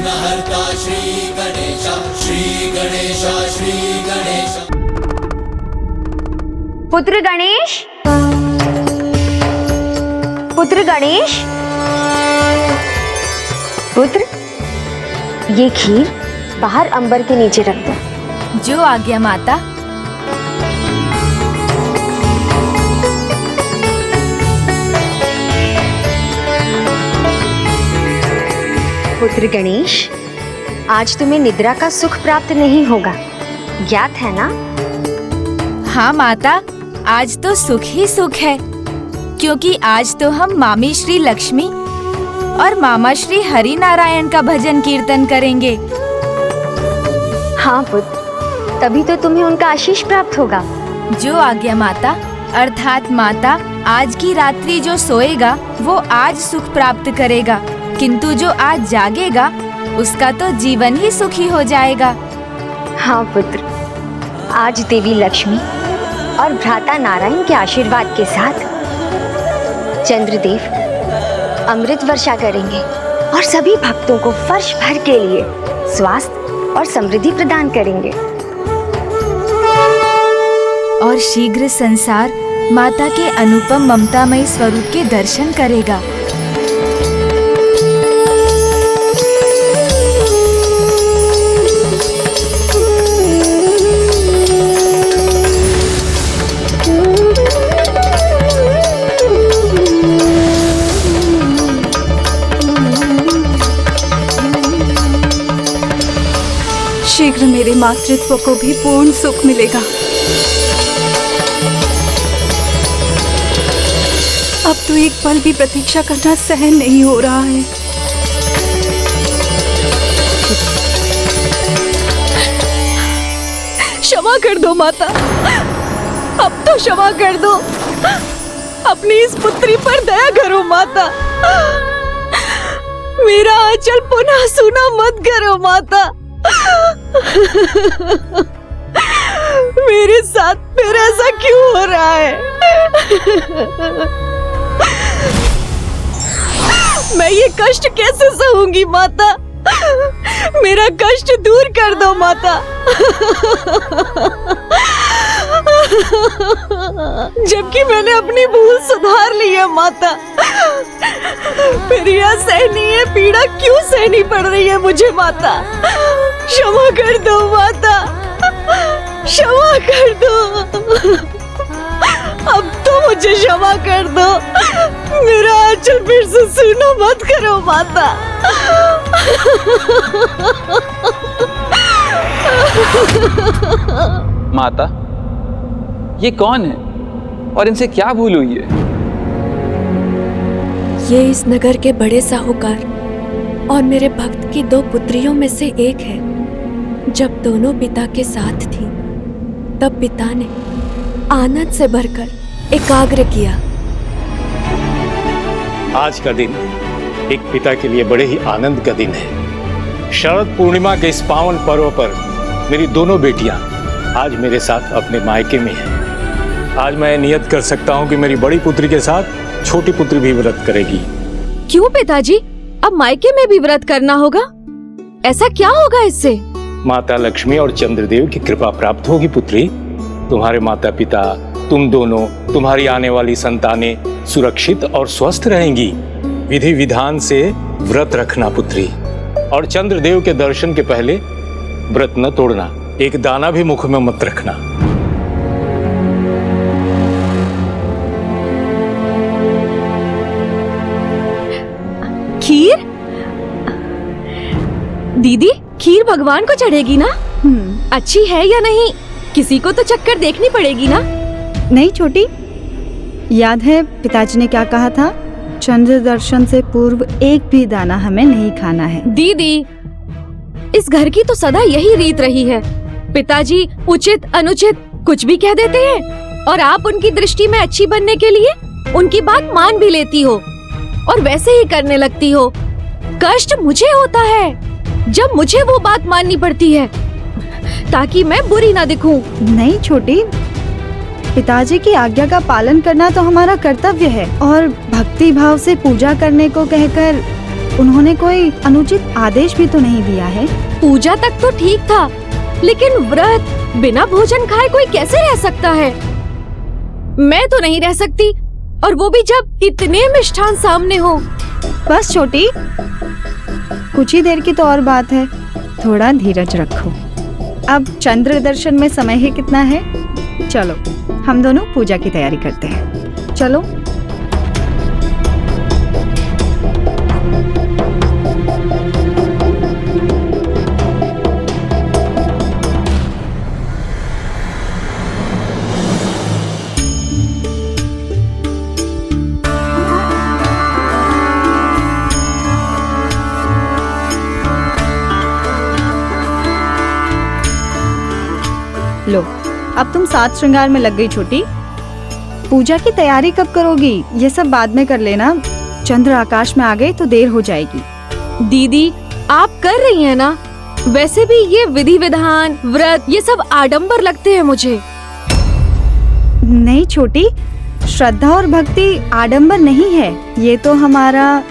विघ्नहर्ता श्री गणेश, श्री गणेश, श्री गणेश। पुत्र गणेश, पुत्र गणेश, पुत्र ये खीर बाहर अंबर के नीचे रख दो। जो आज्ञा माता। पुत्र गणेश, आज तुम्हें निद्रा का सुख प्राप्त नहीं होगा, ज्ञात है ना? हाँ माता, आज तो सुख ही सुख है, क्योंकि आज तो हम मामी श्री लक्ष्मी और मामा श्री हरि नारायण का भजन कीर्तन करेंगे। हाँ पुत्र, तभी तो तुम्हें उनका आशीष प्राप्त होगा। जो आज्ञा माता, अर्थात माता, आज की रात्रि जो सोएगा वो आज सुख प्राप्त करेगा, किंतु जो आज जागेगा उसका तो जीवन ही सुखी हो जाएगा। हाँ पुत्र, आज देवी लक्ष्मी और भ्राता नारायण के आशीर्वाद के साथ चंद्रदेव अमृत वर्षा करेंगे और सभी भक्तों को वर्ष भर के लिए स्वास्थ्य और समृद्धि प्रदान करेंगे। और शीघ्र संसार माता के अनुपम ममतामयी स्वरूप के दर्शन करेगा। शीघ्र मेरे मातृत्व को भी पूर्ण सुख मिलेगा। अब तो एक पल भी प्रतीक्षा करना सहन नहीं हो रहा है। क्षमा कर दो माता, अब तो क्षमा कर दो। अपनी इस पुत्री पर दया करो माता। मेरा आंचल पुनः सूना मत करो माता। मेरे साथ फिर ऐसा क्यों हो रहा है? मैं ये कष्ट कैसे सहूंगी माता? मेरा कष्ट दूर कर दो माता। जबकि मैंने अपनी भूल सुधार ली है माता, फिर यह सहनीय पीड़ा क्यों सहनी पड़ रही है मुझे माता? क्षमा कर दो माता, क्षमा कर दो। अब तो मुझे क्षमा कर दो। मेरा आंचल फिर से सूना मत करो माता। माता, ये कौन है और इनसे क्या भूल हुई है? ये इस नगर के बड़े साहूकार और मेरे भक्त की दो पुत्रियों में से एक है। जब दोनों पिता के साथ थी, तब पिता ने आनंद से भरकर एकाग्र किया। आज का दिन एक पिता के लिए बड़े ही आनंद का दिन है। शरद पूर्णिमा के इस पावन पर्व पर मेरी दोनों बेटियां आज मेरे साथ अपने मायके में हैं। आज मैं नियत कर सकता हूं कि मेरी बड़ी पुत्री के साथ छोटी पुत्री भी व्रत करेगी। क्यों पिताजी, अब मायके में भी व्रत करना होगा? ऐसा क्या होगा इससे? माता लक्ष्मी और चंद्रदेव की कृपा प्राप्त होगी पुत्री। तुम्हारे माता पिता, तुम दोनों, तुम्हारी आने वाली संतानें सुरक्षित और स्वस्थ रहेंगी। विधि विधान से व्रत रखना पुत्री, और चंद्रदेव के दर्शन के पहले व्रत न तोड़ना, एक दाना भी मुख में मत रखना। खीर? दीदी, खीर भगवान को चढ़ेगी ना? अच्छी है या नहीं, किसी को तो चक्कर देखनी पड़ेगी ना? नहीं छोटी, याद है पिताजी ने क्या कहा था? चंद्र दर्शन से पूर्व एक भी दाना हमें नहीं खाना है। दीदी, इस घर की तो सदा यही रीत रही है। पिताजी उचित अनुचित कुछ भी कह देते हैं और आप उनकी दृष्टि में अच्छी बनने के लिए उनकी बात मान भी लेती हो और वैसे ही करने लगती हो। कष्ट मुझे होता है जब मुझे वो बात माननी पड़ती है, ताकि मैं बुरी ना दिखूं। नहीं छोटी, पिताजी की आज्ञा का पालन करना तो हमारा कर्तव्य है, और भक्ति भाव से पूजा करने को कहकर उन्होंने कोई अनुचित आदेश भी तो नहीं दिया है। पूजा तक तो ठीक था, लेकिन व्रत बिना भोजन खाए कोई कैसे रह सकता है? मैं तो नहीं रह सकती, और वो भी जब इतने मिष्ठान सामने हो। बस छोटी, कुछ ही देर की तो और बात है, थोड़ा धीरज रखो। अब चंद्र दर्शन में समय ही कितना है? चलो हम दोनों पूजा की तैयारी करते हैं। चलो। लो, अब तुम सात श्रृंगार में लग गई छोटी। पूजा की तैयारी कब करोगी? ये सब बाद में कर लेना। चंद्र आकाश में आ गए तो देर हो जाएगी। दीदी, आप कर रही हैं ना? वैसे भी ये विधि विधान, व्रत, ये सब आडंबर लगते हैं मुझे। नहीं छोटी, श्रद्धा और भक्ति आडंबर नहीं है, ये तो हमारा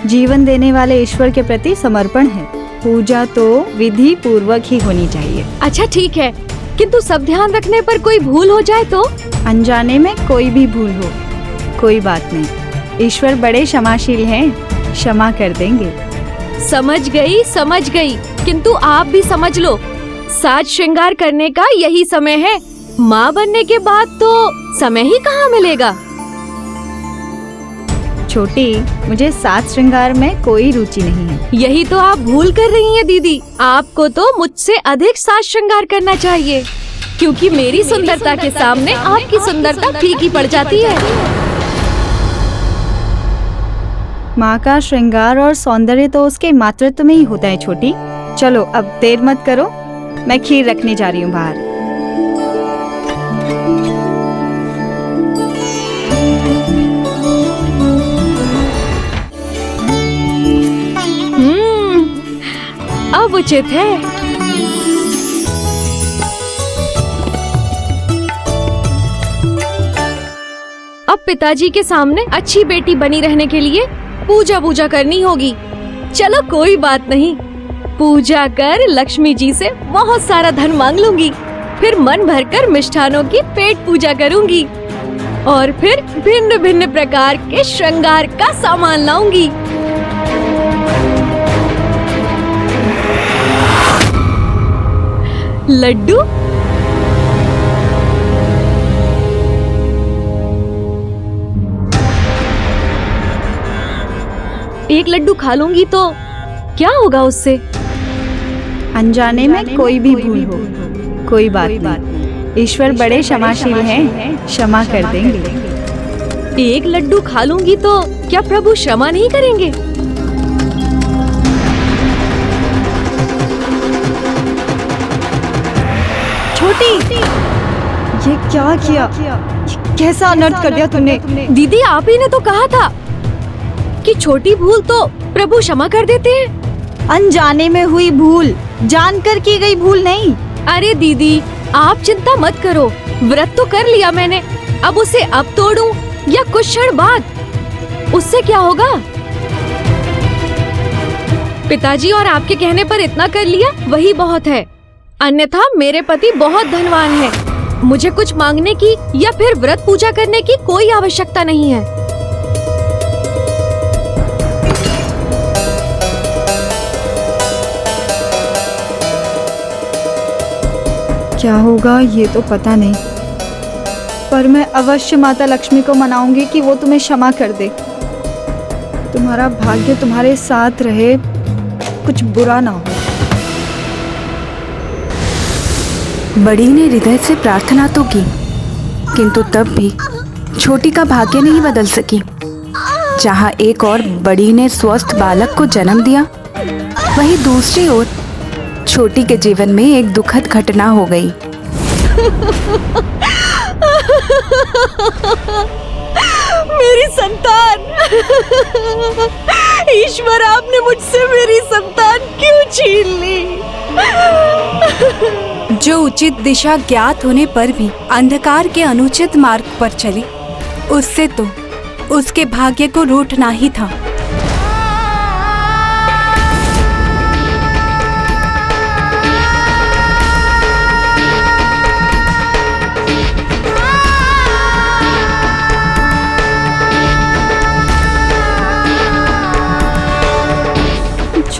जीवन देने वाले ईश्वर के प्रति समर्पण है। पूजा तो विधि पूर्वक ही होनी चाहिए। अच्छा ठीक है, किंतु सब ध्यान रखने पर कोई भूल हो जाए तो? अनजाने में कोई भी भूल हो, कोई बात नहीं, ईश्वर बड़े क्षमाशील हैं, क्षमा कर देंगे। समझ गई, किंतु आप भी समझ लो, साज श्रृंगार करने का यही समय है। माँ बनने के बाद तो समय ही कहाँ मिलेगा। छोटी, मुझे साज श्रृंगार में कोई रुचि नहीं है। यही तो आप भूल कर रही हैं दीदी। आपको तो मुझसे अधिक साज श्रृंगार करना चाहिए, क्योंकि मेरी सुंदरता के सामने आपकी सुंदरता फीकी पड़ जाती है। माँ का श्रृंगार और सौंदर्य तो उसके मातृत्व में ही होता है छोटी। चलो अब देर मत करो, मैं खीर रखने जा रही हूँ बाहर। अब उचित है। अब पिताजी के सामने अच्छी बेटी बनी रहने के लिए पूजा करनी होगी। चलो कोई बात नहीं, पूजा कर लक्ष्मी जी से बहुत सारा धन मांग लूंगी, फिर मन भरकर मिष्ठानों की पेट पूजा करूंगी, और फिर भिन्न भिन्न प्रकार के श्रृंगार का सामान लाऊंगी। लड्डू? एक लड्डू खा लूंगी तो क्या होगा उससे? अनजाने में कोई भी भूल हो, कोई बात नहीं, ईश्वर बड़े क्षमाशील हैं, क्षमा कर देंगे। एक लड्डू खा लूंगी तो क्या प्रभु क्षमा नहीं करेंगे? छोटी, ये क्या किया? कैसा अनर्थ कर दिया तूने? दीदी, आप ही ने तो कहा था कि छोटी भूल तो प्रभु क्षमा कर देते हैं। अनजाने में हुई भूल, जानकर की गई भूल नहीं। अरे दीदी, आप चिंता मत करो, व्रत तो कर लिया मैंने, अब उसे अब तोड़ूं या कुछ क्षण बाद, उससे क्या होगा? पिताजी और आपके कहने पर इतना कर लिया वही बहुत है, अन्यथा मेरे पति बहुत धनवान है, मुझे कुछ मांगने की या फिर व्रत पूजा करने की कोई आवश्यकता नहीं है। क्या होगा ये तो पता नहीं, पर मैं अवश्य माता लक्ष्मी को मनाऊंगी कि वो तुम्हें क्षमा कर दे। तुम्हारा भाग्य तुम्हारे साथ रहे, कुछ बुरा ना हो। बड़ी ने हृदय से प्रार्थना तो की, किंतु तब भी छोटी का भाग्य नहीं बदल सकी। जहाँ एक और बड़ी ने स्वस्थ बालक को जन्म दिया, वहीं दूसरी ओर छोटी के जीवन में एक दुखद घटना हो गई। मेरी संतान! ईश्वर, आपने मुझसे मेरी संतान क्यों छीन ली? जो उचित दिशा ज्ञात होने पर भी अंधकार के अनुचित मार्ग पर चली, उससे तो उसके भाग्य को रूठना ही था।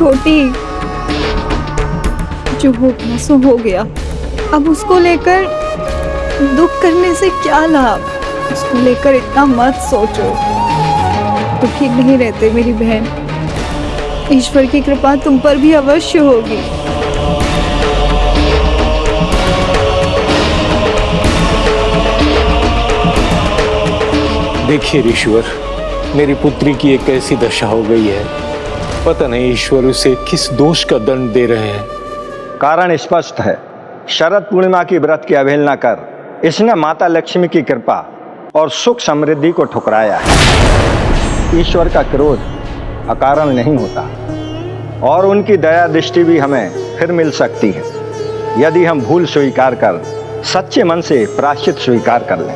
छोटी, जो हो गया सो हो गया। अब उसको लेकर दुख करने से क्या लाभ? उसको लेकर इतना मत सोचो। दुखी नहीं रहते मेरी बहन। ईश्वर की कृपा तुम पर भी अवश्य होगी। देखिए ईश्वर, मेरी पुत्री की एक ऐसी दशा हो गई है, पता नहीं ईश्वर उसे किस दोष का दंड दे रहे हैं। कारण स्पष्ट है। शरद पूर्णिमा की व्रत की अवहेलना कर इसने माता लक्ष्मी की कृपा और सुख समृद्धि को ठुकराया है। ईश्वर का क्रोध अकारण नहीं होता और उनकी दया दृष्टि भी हमें फिर मिल सकती है यदि हम भूल स्वीकार कर सच्चे मन से प्रायश्चित स्वीकार कर लें।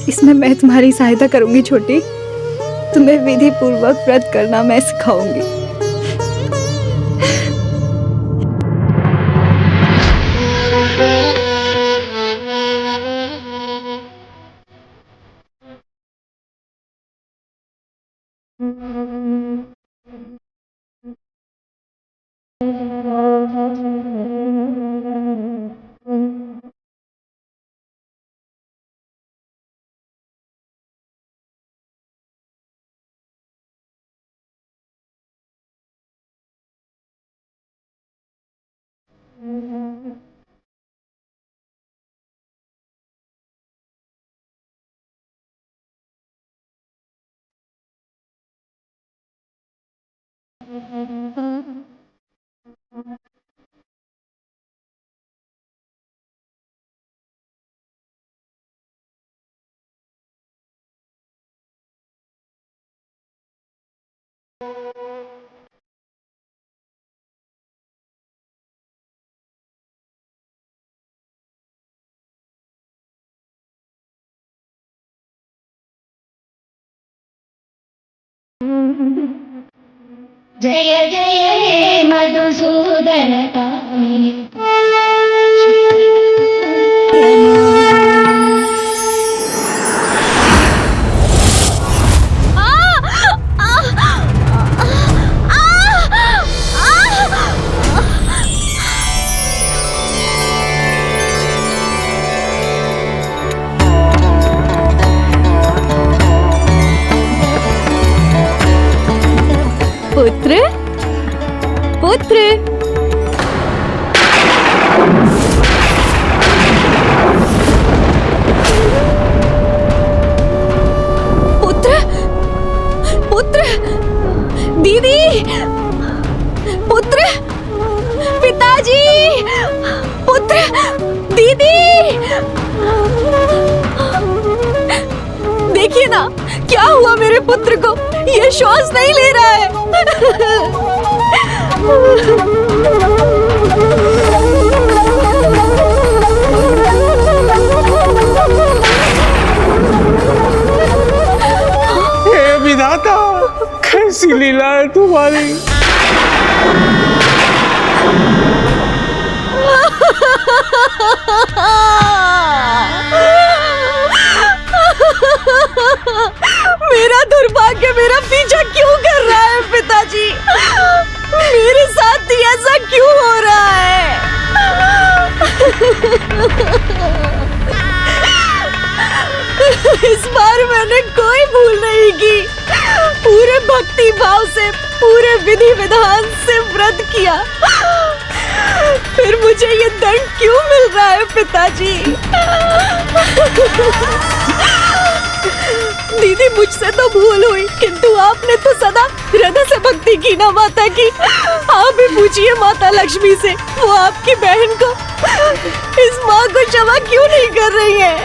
इसमें मैं तुम्हारी सहायता करूंगी छोटी। तुम्हें विधि पूर्वक व्रत करना मैं सिखाऊंगी। जय जय हे मधुसूदन कामिनी। पुत्र, पुत्र, पुत्र, पुत्र, दीदी, पुत्र, पिताजी, पुत्र, दीदी। देखिए ना क्या हुआ मेरे पुत्र को। ये श्वास नहीं ले रहा है। हे विधाता, कैसी लीला है तुम्हारी। मेरा दुर्भाग्य मेरा पीछा क्यों कर रहा है पिताजी? मेरे साथ ही ऐसा क्यों हो रहा है? इस बार मैंने कोई भूल नहीं की। पूरे भक्ति भाव से, पूरे विधि विधान से व्रत किया, फिर मुझे ये दंड क्यों मिल रहा है पिताजी? दीदी मुझसे तो भूल हुई, किंतु आपने तो सदा हृदय से भक्ति की ना माता की। आप भी पूछिए माता लक्ष्मी से, वो आपकी बहन को, इस माँ को क्षमा क्यों नहीं कर रही है?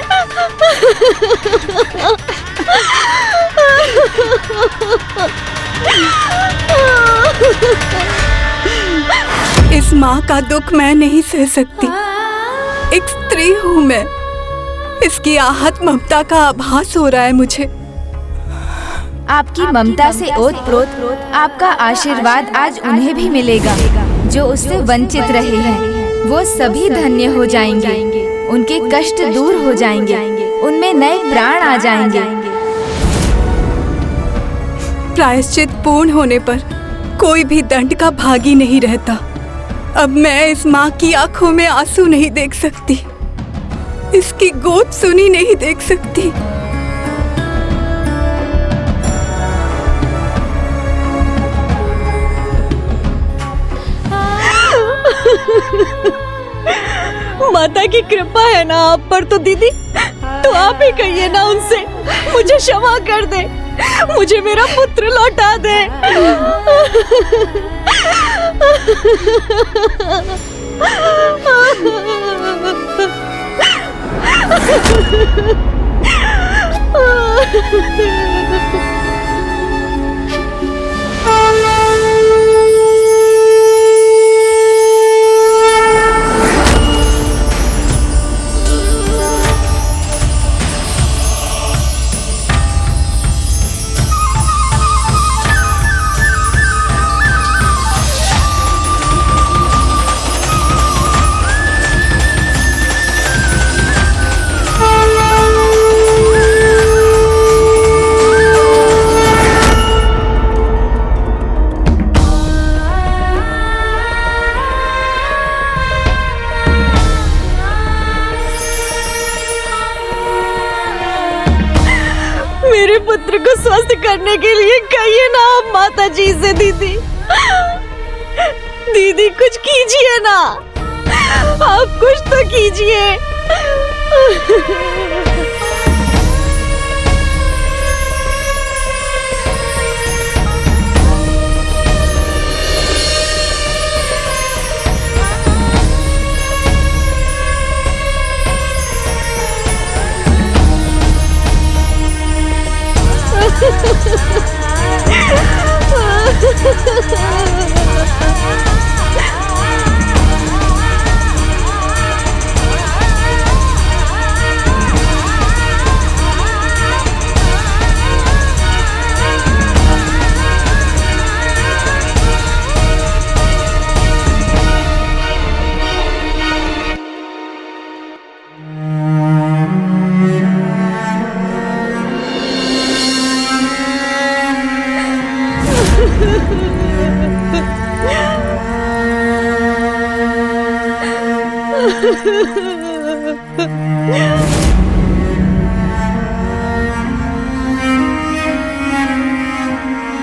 इस माँ का दुख मैं नहीं सह सकती। एक स्त्री हूँ मैं। इसकी आहत ममता का आभास हो रहा है मुझे। आपकी ममता से ओतप्रोत आपका आशीर्वाद आज उन्हें भी मिलेगा जो उससे वंचित रहे हैं। वो सभी धन्य हो जाएंगे, उनके कष्ट दूर हो जाएंगे, उनमें नए प्राण आ जाएंगे। प्रायश्चित पूर्ण होने पर कोई भी दंड का भागी नहीं रहता। अब मैं इस माँ की आंखों में आंसू नहीं देख सकती, इसकी गोद सुनी नहीं देख सकती। माता की कृपा है ना आप पर तो दीदी, तो आप ही कहिए ना उनसे मुझे क्षमा कर दे, मुझे मेरा पुत्र लौटा दे। मेरे पुत्र को स्वस्थ करने के लिए कहिए ना आप माता जी से। दीदी दीदी कुछ कीजिए ना, आप कुछ तो कीजिए।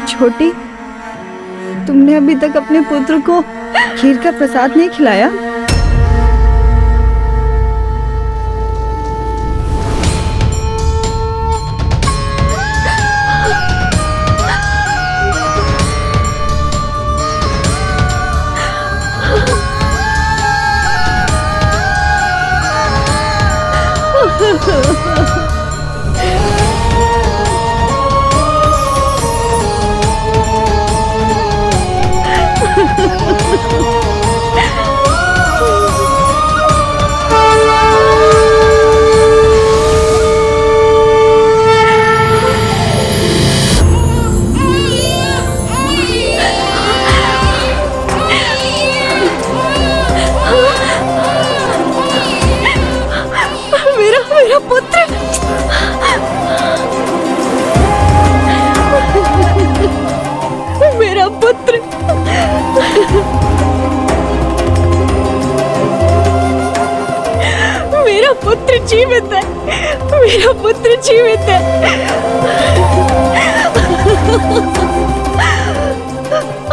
छोटी, तुमने अभी तक अपने पुत्र को खीर का प्रसाद नहीं खिलाया? मेरा पुत्र, मेरा पुत्र, मेरा पुत्र जीवित है, मेरा पुत्र जीवित है।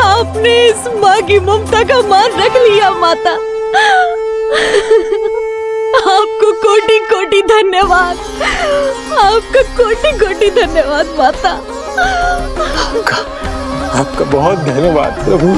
आपने इस माँ की ममता का मान रख लिया माता, आपको कोटि कोटि धन्यवाद, आपका कोटि कोटि धन्यवाद माता। आपका बहुत धन्यवाद प्रभु।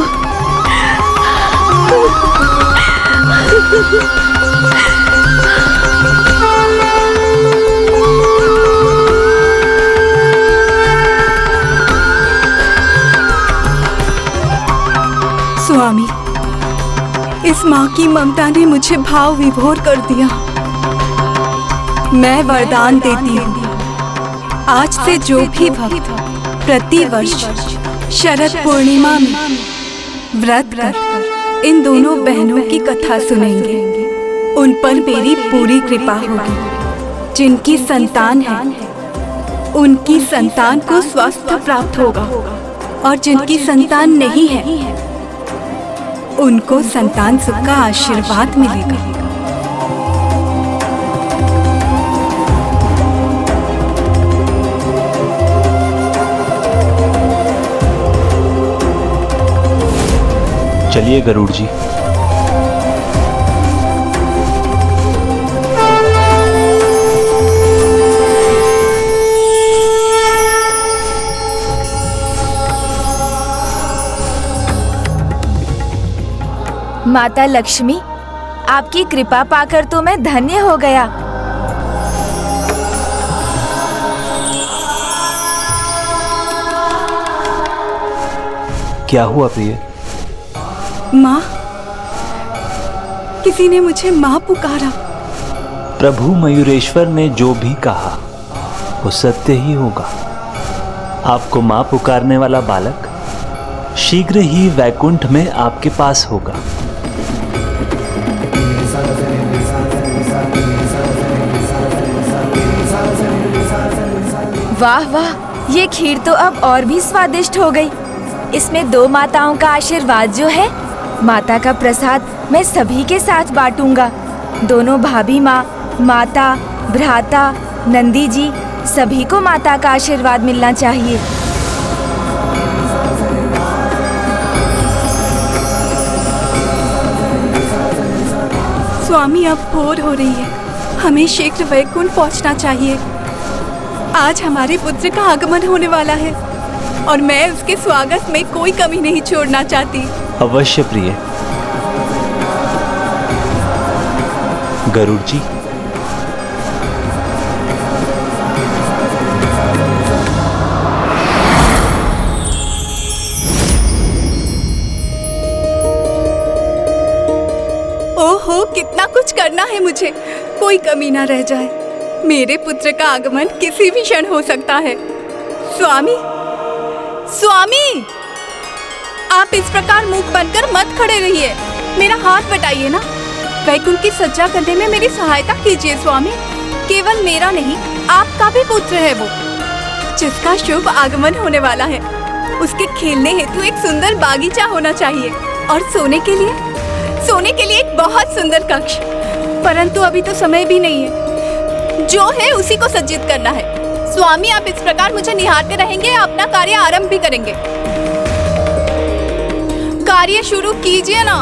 स्वामी, इस माँ की ममता ने मुझे भाव विभोर कर दिया। मैं वरदान देती हूँ, आज से जो भी भक्त प्रति वर्ष शरद पूर्णिमा में व्रत कर इन दोनों बहनों की कथा सुनेंगे, उन पर मेरी पूरी कृपा होगी। जिनकी संतान है उनकी संतान को स्वास्थ्य प्राप्त होगा और जिनकी संतान नहीं है उनको संतान सुख का आशीर्वाद मिलेगा। चलिए गरुड़ जी। माता लक्ष्मी, आपकी कृपा पाकर तो मैं धन्य हो गया। क्या हुआ प्रिय? माँ, किसी ने मुझे माँ पुकारा। प्रभु मयूरेश्वर ने जो भी कहा वो सत्य ही होगा। आपको माँ पुकारने वाला बालक शीघ्र ही वैकुंठ में आपके पास होगा। वाह वाह, ये खीर तो अब और भी स्वादिष्ट हो गई। इसमें 2 माताओं का आशीर्वाद जो है, माता का प्रसाद मैं सभी के साथ बांटूंगा। दोनों भाभी माँ, माता, भ्राता, नंदी जी, सभी को माता का आशीर्वाद मिलना चाहिए। स्वामी, अब भोर हो रही है, हमें शीघ्र वैकुंठ पहुंचना चाहिए। आज हमारे पुत्र का आगमन होने वाला है और मैं उसके स्वागत में कोई कमी नहीं छोड़ना चाहती। अवश्य प्रिय। गरुड़ जी, ओहो, कितना कुछ करना है मुझे, कोई कमी ना रह जाए। मेरे पुत्र का आगमन किसी भी क्षण हो सकता है। स्वामी, स्वामी, आप इस प्रकार मुख बनकर मत खड़े रहिए, मेरा हाथ बटाइए ना। वैकुंठ की सज्जा करने में मेरी सहायता कीजिए स्वामी। केवल मेरा नहीं, आपका भी पुत्र है वो, जिसका शुभ आगमन होने वाला है। उसके खेलने हेतु एक सुंदर बागीचा होना चाहिए और सोने के लिए एक बहुत सुंदर कक्ष। परंतु अभी तो समय भी नहीं है, जो है उसी को सज्जित करना है। स्वामी, आप इस प्रकार मुझे निहारते रहेंगे या अपना कार्य आरंभ भी करेंगे? कार्य शुरू कीजिए ना।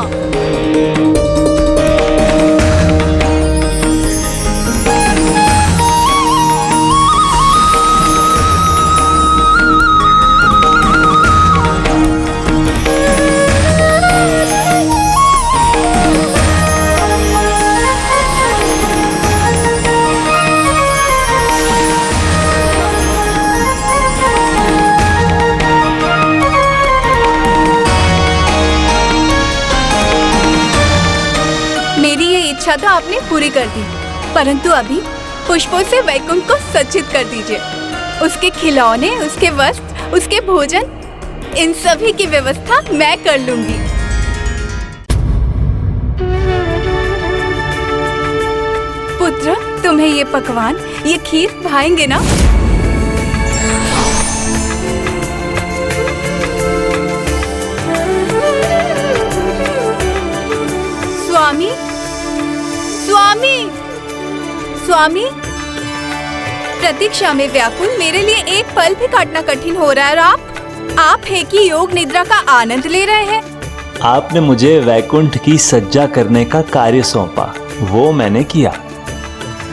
इच्छा तो आपने पूरी कर दी, परंतु अभी पुष्पों से वैकुंठ को सज्जित कर दीजिए। उसके खिलौने, उसके वस्त्र, उसके भोजन, इन सभी की व्यवस्था मैं कर लूंगी। पुत्र, तुम्हें ये पकवान, ये खीर भाएंगे ना? स्वामी, स्वामी, स्वामी, प्रतीक्षा में व्याकुल मेरे लिए एक पल भी काटना कठिन हो रहा है। और आप है कि योग निद्रा का आनंद ले रहे हैं। आपने मुझे वैकुंठ की सज्जा करने का कार्य सौंपा, वो मैंने किया,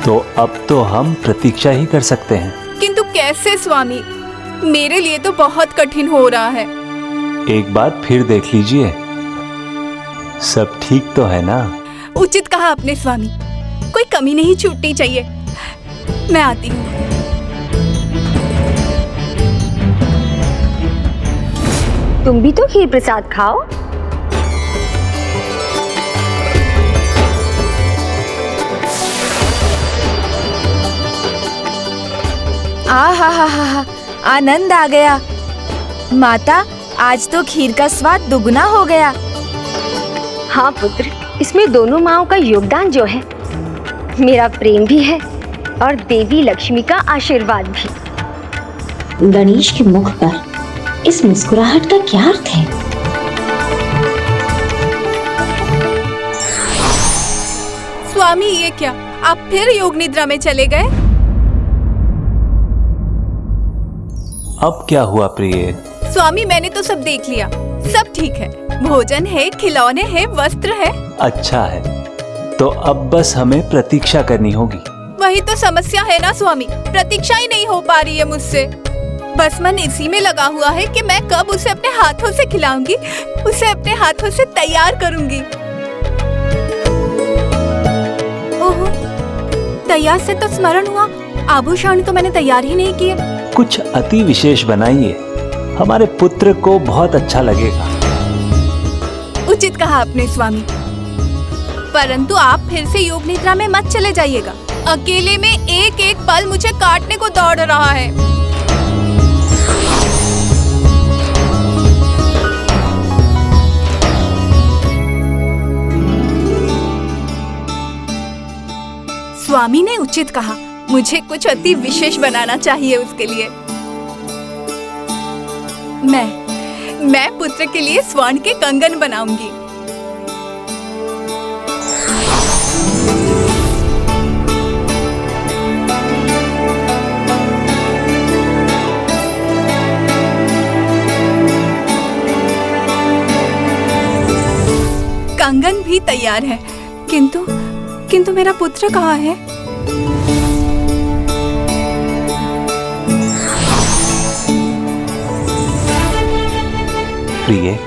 तो अब तो हम प्रतीक्षा ही कर सकते हैं। किंतु कैसे स्वामी, मेरे लिए तो बहुत कठिन हो रहा है। एक बार फिर देख लीजिए, सब ठीक तो है ना? उचित कहा आपने स्वामी, कोई कमी नहीं छूटनी चाहिए। मैं आती हूँ। तुम भी तो खीर प्रसाद खाओ। आहा, आनंद आ गया। माता, आज तो खीर का स्वाद दुगना हो गया। हाँ पुत्र, इसमें दोनों माँओं का योगदान जो है, मेरा प्रेम भी है और देवी लक्ष्मी का आशीर्वाद भी। गणेश के मुख पर इस मुस्कुराहट का क्या अर्थ है? स्वामी, ये क्या, आप फिर योग निद्रा में चले गए? अब क्या हुआ प्रिय? स्वामी, मैंने तो सब देख लिया, सब ठीक है। भोजन है, खिलौने हैं, वस्त्र है। अच्छा है, तो अब बस हमें प्रतीक्षा करनी होगी। वही तो समस्या है ना स्वामी, प्रतीक्षा ही नहीं हो पा रही है मुझसे। बस मन इसी में लगा हुआ है कि मैं कब उसे अपने हाथों से खिलाऊंगी, उसे अपने हाथों से तैयार करूंगी। ओहो, तैयार से तो स्मरण हुआ, आभूषण तो मैंने तैयार ही नहीं किए। कुछ अति विशेष बनाइए, हमारे पुत्र को बहुत अच्छा लगेगा। उचित कहा आपने स्वामी, परंतु आप फिर से योग निद्रा में मत चले जाइएगा। अकेले में एक एक पल मुझे काटने को दौड़ रहा है। स्वामी ने उचित कहा, मुझे कुछ अति विशेष बनाना चाहिए उसके लिए। मैं पुत्र के लिए स्वर्ण के कंगन बनाऊंगी। कंगन भी तैयार है, किंतु मेरा पुत्र कहाँ है? प्रिय,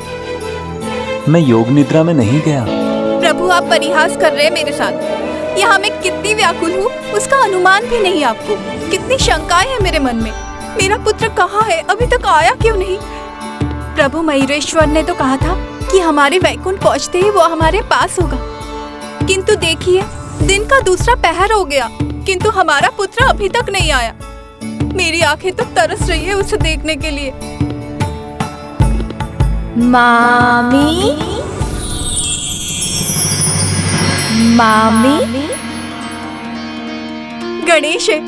मैं योग निद्रा में नहीं गया। प्रभु, आप परिहास कर रहे हैं मेरे साथ। यहाँ मैं कितनी व्याकुल हूँ उसका अनुमान भी नहीं आपको। कितनी शंकाएं हैं मेरे मन में। मेरा पुत्र कहाँ है, अभी तक आया क्यों नहीं? प्रभु मयूरेश्वर ने तो कहा था कि हमारे वैकुंठ पहुँचते ही वो हमारे पास होगा, किंतु देखिए दिन का दूसरा पहर हो गया, किंतु हमारा पुत्र अभी तक नहीं आया। मेरी आंखें तो तरस रही है उसे देखने के लिए। मामी, मामी, गणेश है,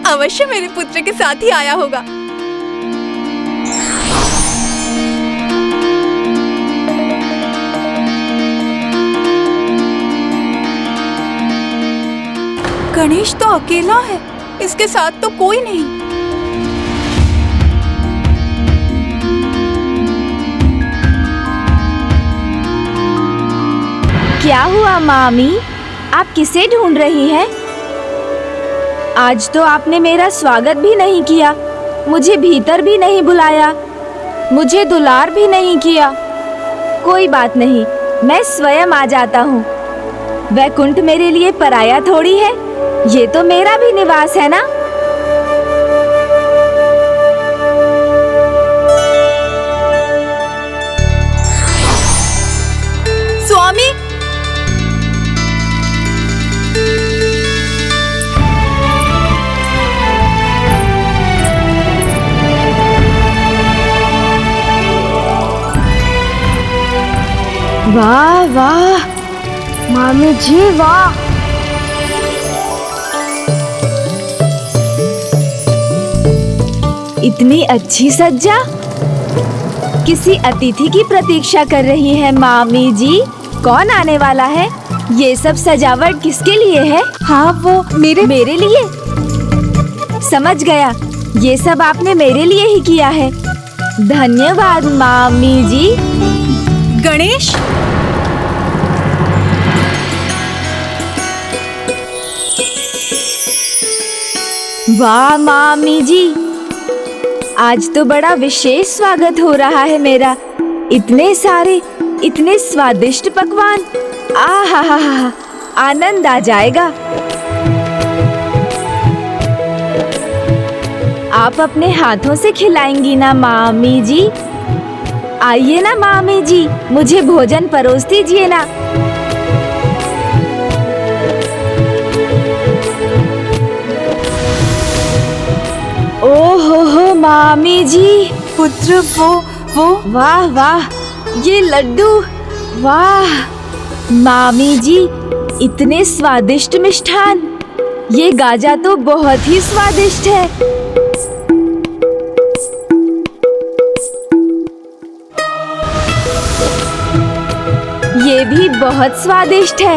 अवश्य मेरे पुत्र के साथ ही आया होगा। गणेश तो अकेला है, इसके साथ तो कोई नहीं। क्या हुआ मामी, आप किसे ढूंढ रही हैं? आज तो आपने मेरा स्वागत भी नहीं किया, मुझे भीतर भी नहीं बुलाया, मुझे दुलार भी नहीं किया। कोई बात नहीं, मैं स्वयं आ जाता हूँ। वैकुंठ मेरे लिए पराया थोड़ी है, ये तो मेरा भी निवास है ना। स्वामी, वाह वाह मामी जी, वाह। इतनी अच्छी सज्जा, किसी अतिथि की प्रतीक्षा कर रही है मामी जी। कौन आने वाला है? ये सब सजावट किसके लिए है? हाँ, वो मेरे लिए। समझ गया, ये सब आपने मेरे लिए ही किया है। धन्यवाद मामी जी। गणेश, वाह मामी जी, आज तो बड़ा विशेष स्वागत हो रहा है मेरा। इतने सारे, इतने स्वादिष्ट पकवान, आहा, आनंद आ जाएगा। आप अपने हाथों से खिलाएंगी ना मामी जी? आइए ना मामी जी, मुझे भोजन परोस दीजिए ना। ओहो हो मामी जी, पुत्र, वो वाह वाह, ये लड्डू, वाह मामी जी, इतने स्वादिष्ट मिष्ठान। ये गाजा तो बहुत ही स्वादिष्ट है। ये भी बहुत स्वादिष्ट है।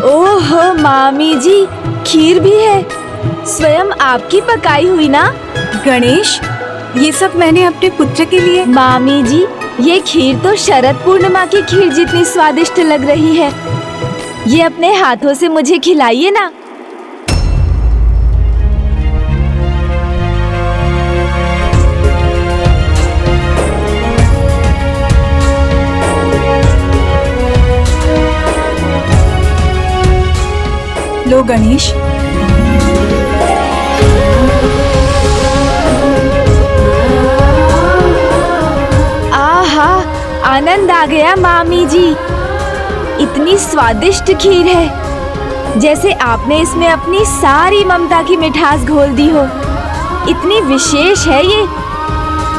ओहो मामी जी, खीर भी है, स्वयं आपकी पकाई हुई ना? गणेश, ये सब मैंने अपने पुत्र के लिए। मामी जी, ये खीर तो शरद पूर्णिमा की खीर जितनी स्वादिष्ट लग रही है। ये अपने हाथों से मुझे खिलाइए ना। लो गणेश। आहा, आनंद आ गया मामी जी। इतनी स्वादिष्ट खीर है, जैसे आपने इसमें अपनी सारी ममता की मिठास घोल दी हो। इतनी विशेष है ये।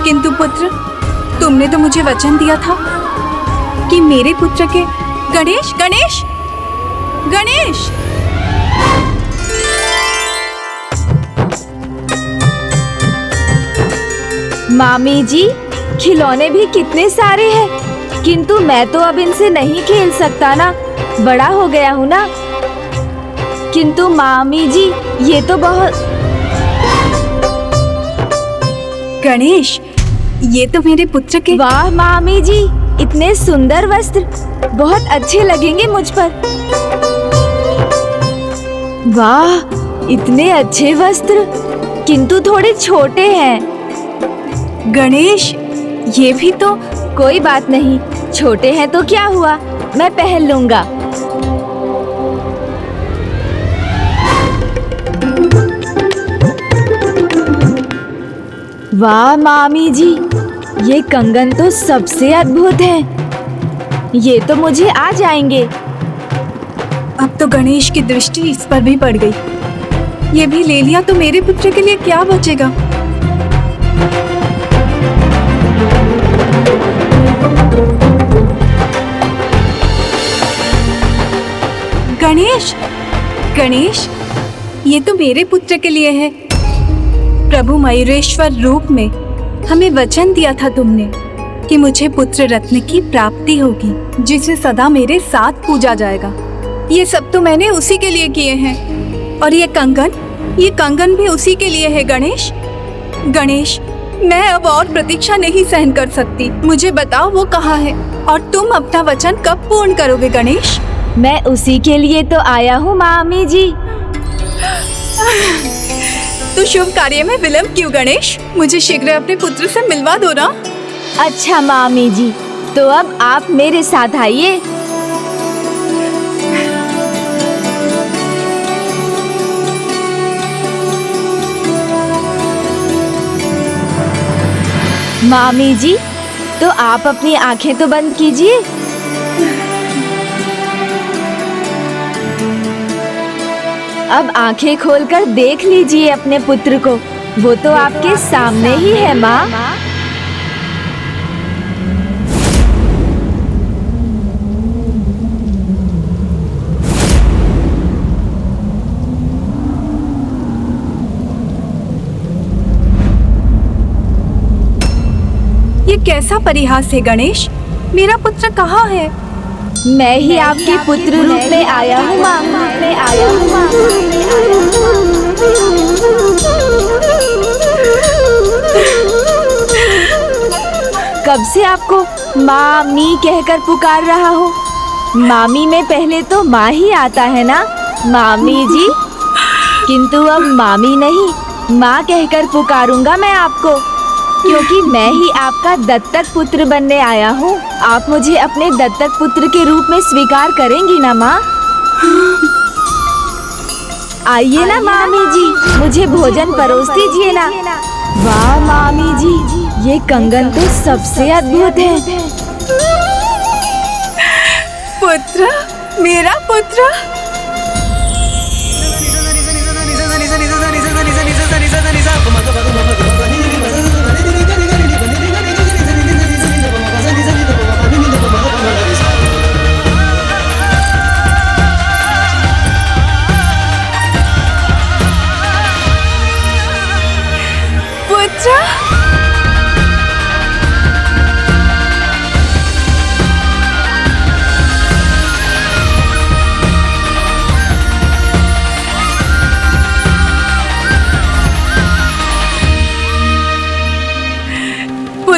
किंतु पुत्र, तुमने तो मुझे वचन दिया था कि मेरे पुत्र के। गणेश, गणेश, गणेश! मामी जी, खिलौने भी कितने सारे हैं, किंतु मैं तो अब इनसे नहीं खेल सकता ना, बड़ा हो गया हूँ ना। किंतु मामी जी, ये तो बहुत। गणेश, ये तो मेरे पुत्र के। वाह मामी जी, इतने सुंदर वस्त्र, बहुत अच्छे लगेंगे मुझ पर। वाह, इतने अच्छे वस्त्र, किंतु थोड़े छोटे हैं। गणेश, ये भी तो। कोई बात नहीं, छोटे हैं तो क्या हुआ, मैं पहन लूंगा। वाह मामी जी, ये कंगन तो सबसे अद्भुत है। ये तो मुझे आ जाएंगे। अब तो गणेश की दृष्टि इस पर भी पड़ गई। ये भी ले लिया तो मेरे पुत्र के लिए क्या बचेगा? गणेश, गणेश, ये तो मेरे पुत्र के लिए है। प्रभु मयूरेश्वर रूप में हमें वचन दिया था तुमने कि मुझे पुत्र रत्न की प्राप्ति होगी, जिसे सदा मेरे साथ पूजा जाएगा। ये सब तो मैंने उसी के लिए किए हैं। और ये कंगन भी उसी के लिए है। गणेश, गणेश, मैं अब और प्रतीक्षा नहीं सहन कर सकती। मुझे बताओ वो कहाँ है, और तुम अपना वचन कब पूर्ण करोगे? गणेश, मैं उसी के लिए तो आया हूँ मामी जी। तो शुभ कार्य में विलंब क्यों गणेश? मुझे शीघ्र अपने पुत्र से मिलवा दो ना। अच्छा मामी जी, तो अब आप मेरे साथ आइए। मामी जी, तो आप अपनी आंखें तो बंद कीजिए। अब आंखें खोलकर देख लीजिए अपने पुत्र को, वो तो आपके सामने ही है माँ। ये कैसा परिहास है गणेश? मेरा पुत्र कहाँ है? मैं ही आपके पुत्र रूप में आया हूँ माँ। कब से आपको मामी कहकर पुकार रहा हूँ। मामी में पहले तो माँ ही आता है ना मामी जी, किंतु अब मामी नहीं, माँ कहकर पुकारूंगा मैं आपको, क्योंकि मैं ही आपका दत्तक पुत्र बनने आया हूँ। आप मुझे अपने दत्तक पुत्र के रूप में स्वीकार करेंगी ना माँ? आइए ना मामी जी, मुझे भोजन परोस दीजिए ना। वाह मामी जी, ये कंगन तो सबसे अद्भुत है। पुत्र, मेरा पुत्र।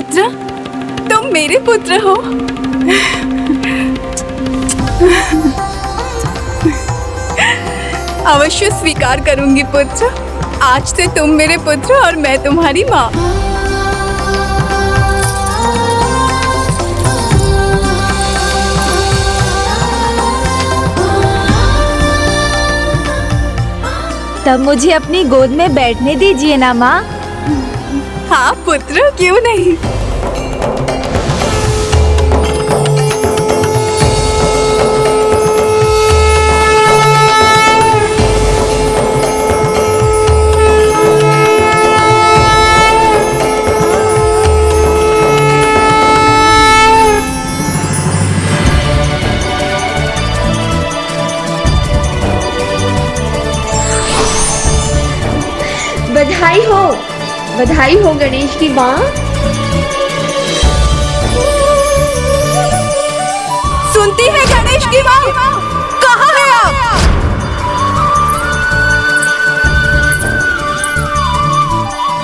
पुत्र, तुम मेरे पुत्र हो। अवश्य स्वीकार करूंगी पुत्र। आज से तुम मेरे पुत्र और मैं तुम्हारी माँ। तब मुझे अपनी गोद में बैठने दीजिए ना माँ। हाँ पुत्र, क्यों नहीं। बधाई हो गणेश की माँ। सुनती है गणेश की माँ? कहाँ है आप?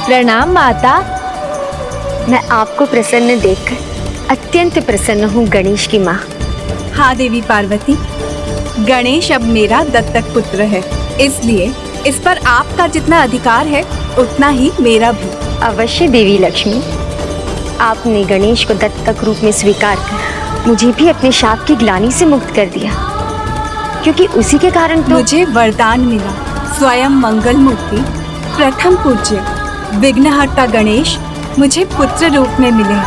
प्रणाम माता। मैं आपको प्रसन्न देखकर अत्यंत प्रसन्न हूँ गणेश की माँ। हाँ देवी पार्वती, गणेश अब मेरा दत्तक पुत्र है, इसलिए इस पर आपका जितना अधिकार है उतना ही मेरा भी। अवश्य देवी लक्ष्मी, आपने गणेश को दत्तक रूप में स्वीकार कर मुझे भी अपने शाप की ग्लानि से मुक्त कर दिया, क्योंकि उसी के कारण तो मुझे वरदान मिला। स्वयं मंगल मूर्ति प्रथम पूज्य विघ्नहर्ता गणेश मुझे पुत्र रूप में मिले।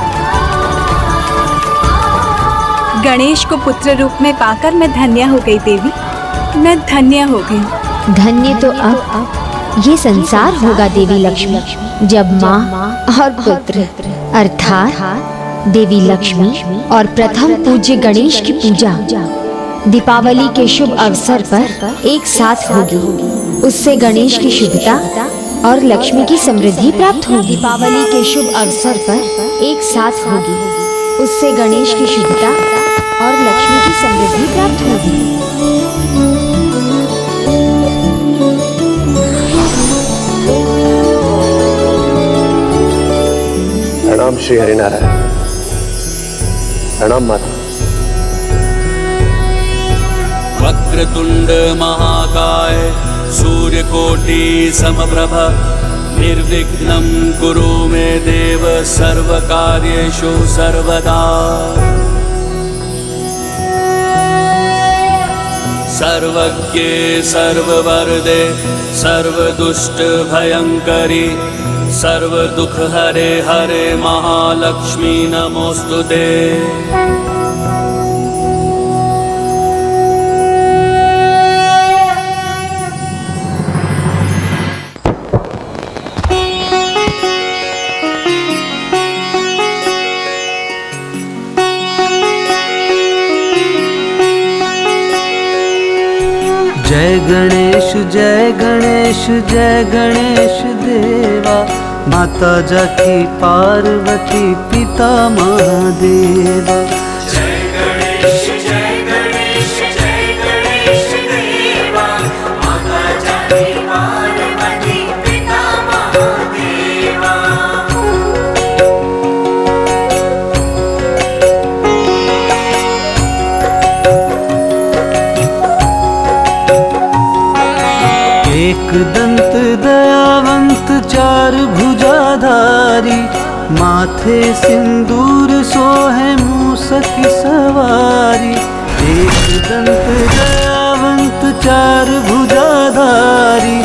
गणेश को पुत्र रूप में पाकर मैं धन्य हो गई देवी, मैं धन्य हो गई। धन्य तो अब ये संसार होगा देवी लक्ष्मी, जब माँ और पुत्र अर्थात देवी लक्ष्मी और प्रथम पूज्य गणेश की पूजा दीपावली के शुभ अवसर पर एक साथ होगी। उससे गणेश की शुभता और लक्ष्मी की समृद्धि प्राप्त होगी। दीपावली के शुभ अवसर पर एक साथ होगी, उससे गणेश की शुभता और लक्ष्मी की समृद्धि प्राप्त होगी। प्रणाम श्री हरिनारायण। प्रणाम माता। वक्रतुंड महाकाय सूर्यकोटि समप्रभ निर्विघ्नं कुरु मे देव सर्वकार्येषु सर्वदा। सर्वज्ञे सर्ववरदे सर्वदुष्ट भयंकरी सर्वदुख हरे हरे महालक्ष्मी नमोस्तुते। जय गणेश जय गणेश जय गणेश देवा, माता जाकी पार्वती पिता महादेवा। जय गणेश जय गणेश देवा, माता जाकी पार्वती पिता महादेवा। एक दंत दयावंत चार भुजाधारी, माथे सिंदूर सोहे मूसक सवारी। एक दंत दयावंत चार भुजाधारी,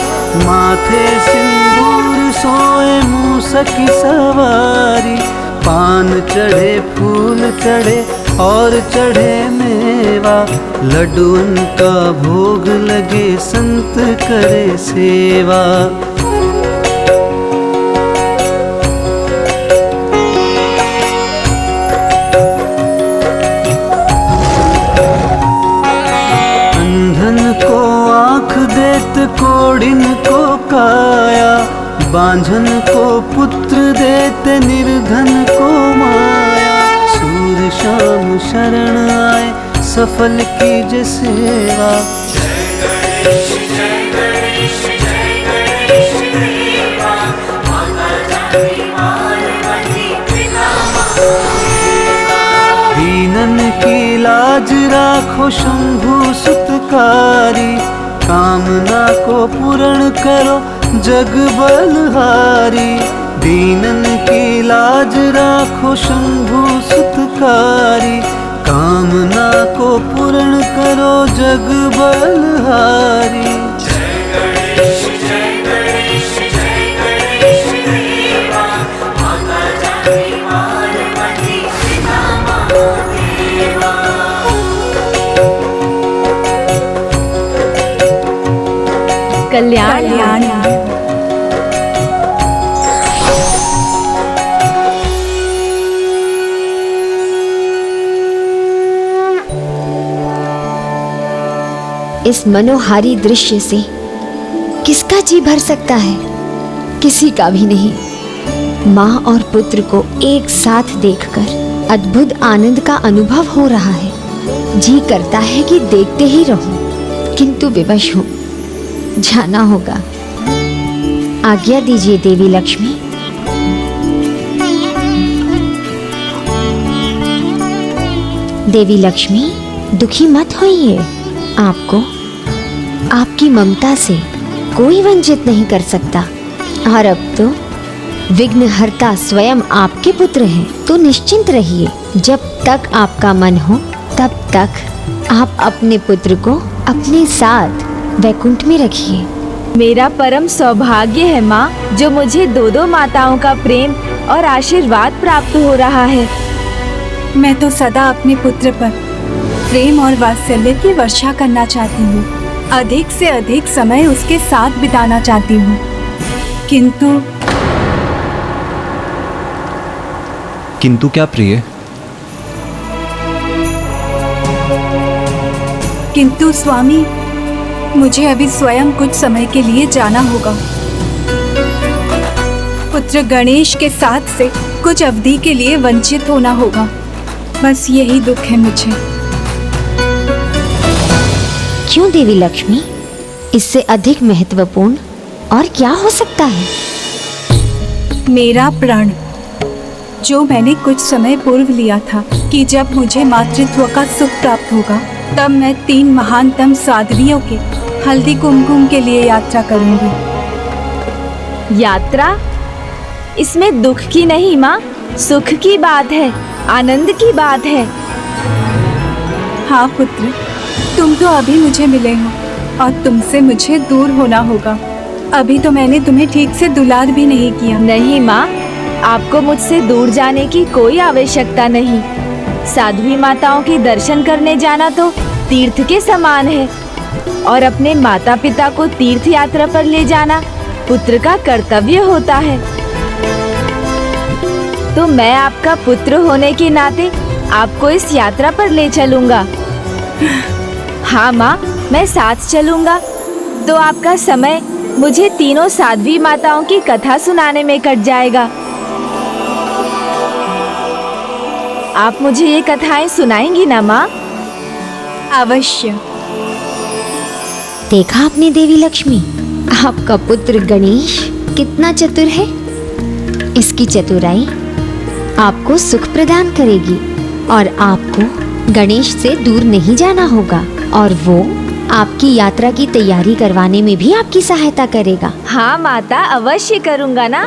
माथे सिंदूर सोहे मूसक सवारी। पान चढ़े फूल चढ़े और चढ़े मेवा, लड्डुअन का भोग लगे संत करे सेवा। अंधन को आँख देत कोढ़िन को काया, बांझन को पुत्र देते निर्धन को माया। सूर्य शाम शरण आए सफल कीजे सेवा। जय गणेश देवा, माता जाकी पार्वती पिता लाज राखो शंभु सुतकारी, कामना को पूर्ण करो जग बलहारी। दीनन की लाज राखो शंभु सुतकारी, कामना को पूर्ण करो जग बलहारी। कल्याण। इस मनोहारी दृश्य से किसका जी भर सकता है? किसी का भी नहीं। माँ और पुत्र को एक साथ देखकर अद्भुत आनंद का अनुभव हो रहा है। जी करता है कि देखते ही रहूं, किंतु विवश हूं। जाना होगा। आज्ञा दीजिए देवी लक्ष्मी। देवी लक्ष्मी, दुखी मत होइए। आपको आपकी ममता से कोई वंचित नहीं कर सकता। और अब तो विघ्नहर्ता स्वयं आपके पुत्र हैं, तो निश्चिंत रहिए। जब तक आपका मन हो तब तक आप अपने पुत्र को अपने साथ वैकुंठ में रखिए। मेरा परम सौभाग्य है माँ, जो मुझे दो माताओं का प्रेम और आशीर्वाद प्राप्त हो रहा है। मैं तो सदा अपने पुत्र पर प्रेम और वात्सल्य की वर्षा करना चाहती हूँ। अधिक से अधिक समय उसके साथ बिताना चाहती हूँ, किंतु क्या प्रिय? किंतु स्वामी, मुझे अभी स्वयं कुछ समय के लिए जाना होगा। पुत्र गणेश के साथ से कुछ अवधि के लिए वंचित होना होगा। बस यही दुख है मुझे। क्यों देवी लक्ष्मी? इससे अधिक महत्वपूर्ण और क्या हो सकता है? मेरा प्रण, जो मैंने कुछ समय पूर्व लिया था कि जब मुझे मातृत्व का सुख प्राप्त होगा तब मैं 3 महानतम साध्वियों के हल्दी कुमकुम के लिए यात्रा करूंगी। यात्रा? इसमें दुख की नहीं माँ, सुख की बात है, आनंद की बात है। हाँ पुत्र, तुम तो अभी मुझे मिले हो और तुमसे मुझे दूर होना होगा। अभी तो मैंने तुम्हें ठीक से दुलार भी नहीं किया। नहीं माँ, आपको मुझसे दूर जाने की कोई आवश्यकता नहीं। साध्वी माताओं के दर्शन करने जाना तो तीर्थ के समान है, और अपने माता पिता को तीर्थ यात्रा पर ले जाना पुत्र का कर्तव्य होता है। तो मैं आपका पुत्र होने के नाते आपको इस यात्रा पर ले चलूंगा। हाँ माँ, मैं साथ चलूंगा। तो आपका समय मुझे तीनों साध्वी माताओं की कथा सुनाने में कट जाएगा। आप मुझे ये कथाएं सुनाएंगी ना माँ? अवश्य। देखा आपने देवी लक्ष्मी, आपका पुत्र गणेश कितना चतुर है। इसकी चतुराई आपको सुख प्रदान करेगी और आपको गणेश से दूर नहीं जाना होगा, और वो आपकी यात्रा की तैयारी करवाने में भी आपकी सहायता करेगा। हाँ माता, अवश्य करूँगा ना।